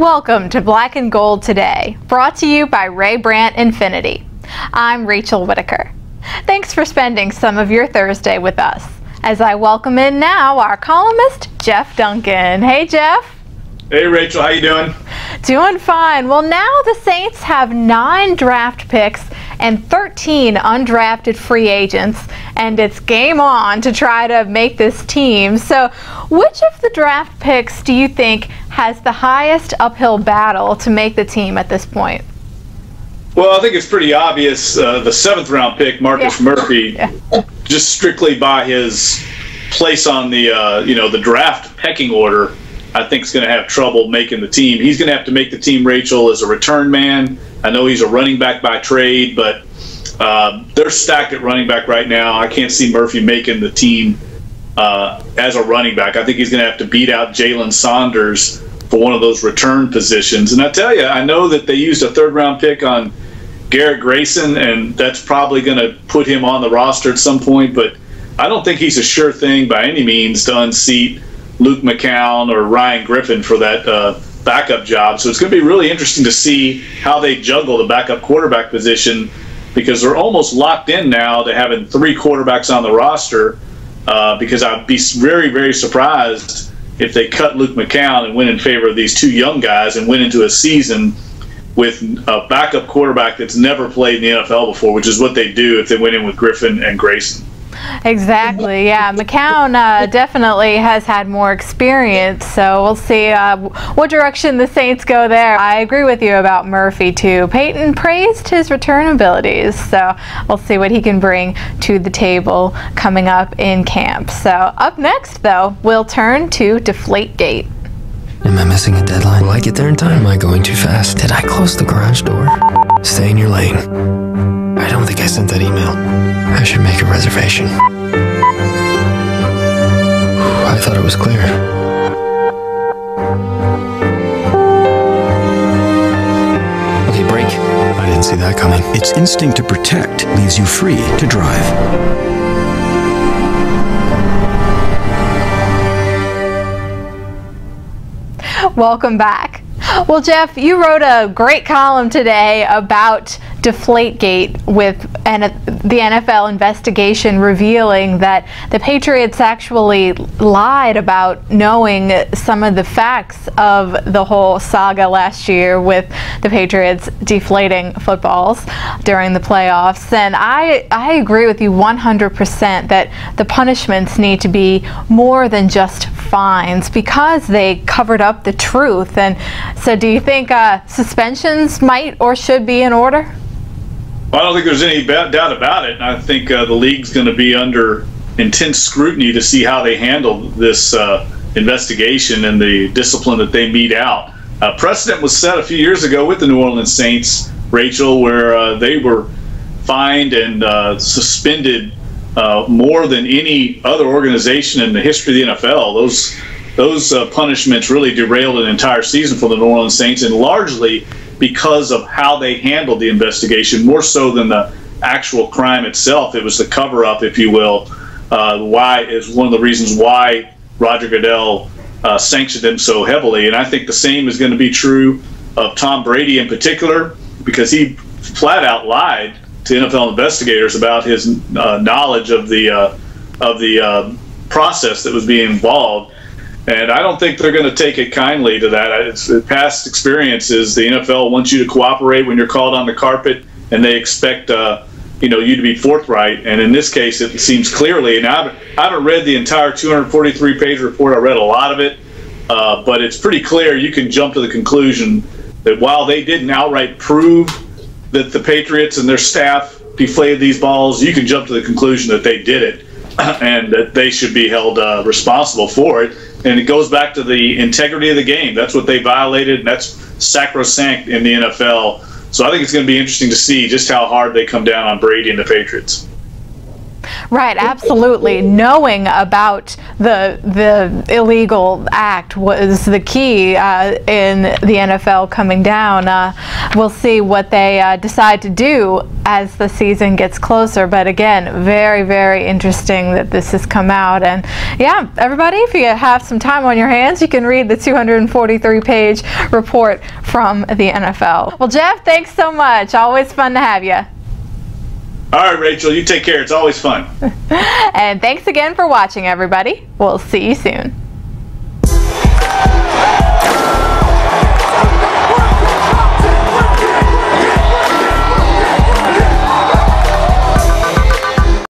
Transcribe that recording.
Welcome to Black and Gold Today, brought to you by Ray Brandt Infinity. I'm Rachel Whittaker. Thanks for spending some of your Thursday with us, as I welcome in now our columnist, Jeff Duncan. Hey, Jeff. Hey, Rachel. How you doing? Doing fine. Well, now the Saints have 9 draft picks and 13 undrafted free agents, and it's game on to try to make this team. So which of the draft picks do you think has the highest uphill battle to make the team at this point? Well, I think it's pretty obvious. The 7th round pick, Marcus Murphy, just strictly by his place on the the draft pecking order, I think is going to have trouble making the team. He's going to have to make the team, Rachel, as a return man. I know he's a running back by trade, but they're stacked at running back right now. I can't see Murphy making the team as a running back. I think he's going to have to beat out Jalen Saunders for one of those return positions. And I tell you, I know that they used a 3rd round pick on Garrett Grayson, and that's probably going to put him on the roster at some point, but I don't think he's a sure thing by any means to unseat Luke McCown or Ryan Griffin for that backup job. So it's going to be really interesting to see how they juggle the backup quarterback position, because they're almost locked in now to having 3 quarterbacks on the roster, because I'd be very, very surprised if they cut Luke McCown and went in favor of these 2 young guys and went into a season with a backup quarterback that's never played in the NFL before, which is what they do if they went in with Griffin and Grayson. Exactly, yeah. McCown definitely has had more experience, so we'll see what direction the Saints go there. I agree with you about Murphy, too. Peyton praised his return abilities, so we'll see what he can bring to the table coming up in camp. So up next, though, we'll turn to Deflate-gate. Am I missing a deadline? Will I get there in time? Am I going too fast? Did I close the garage door? Stay in your lane. I don't think I sent that email. I should make a reservation. I thought it was clear. Okay, break. I didn't see that coming. Its instinct to protect leaves you free to drive. Welcome back. Well, Jeff, you wrote a great column today about Deflate-gate with the NFL investigation revealing that the Patriots actually lied about knowing some of the facts of the whole saga last year with the Patriots deflating footballs during the playoffs. And I agree with you 100% that the punishments need to be more than just fines, because they covered up the truth. And so do you think suspensions might or should be in order? Well, I don't think there's any doubt about it. I think the league's going to be under intense scrutiny to see how they handle this investigation and the discipline that they mete out. Precedent was set a few years ago with the New Orleans Saints, Rachel, where they were fined and suspended more than any other organization in the history of the NFL. Those punishments really derailed an entire season for the New Orleans Saints, and largely because of how they handled the investigation, more so than the actual crime itself. It was the cover-up, if you will. Why is one of the reasons why Roger Goodell sanctioned them so heavily. And I think the same is going to be true of Tom Brady in particular, because he flat out lied to NFL investigators about his knowledge of the process that was being involved. And I don't think they're going to take it kindly to that. It's past experiences. The NFL wants you to cooperate when you're called on the carpet, and they expect you to be forthright. And in this case, it seems clearly. And I haven't read the entire 243-page report. I read a lot of it, but it's pretty clear. You can jump to the conclusion that while they didn't outright prove that the Patriots and their staff deflated these balls, you can jump to the conclusion that they did it and that they should be held responsible for it. And it goes back to the integrity of the game. That's what they violated, and that's sacrosanct in the NFL. So I think it's going to be interesting to see just how hard they come down on Brady and the Patriots. Right, absolutely. Knowing about the illegal act was the key in the NFL coming down. We'll see what they decide to do as the season gets closer. But again, very, very interesting that this has come out. And yeah, everybody, if you have some time on your hands, you can read the 243-page report from the NFL. Well, Jeff, thanks so much. Always fun to have you. All right, Rachel, you take care. It's always fun. And thanks again for watching, everybody. We'll see you soon.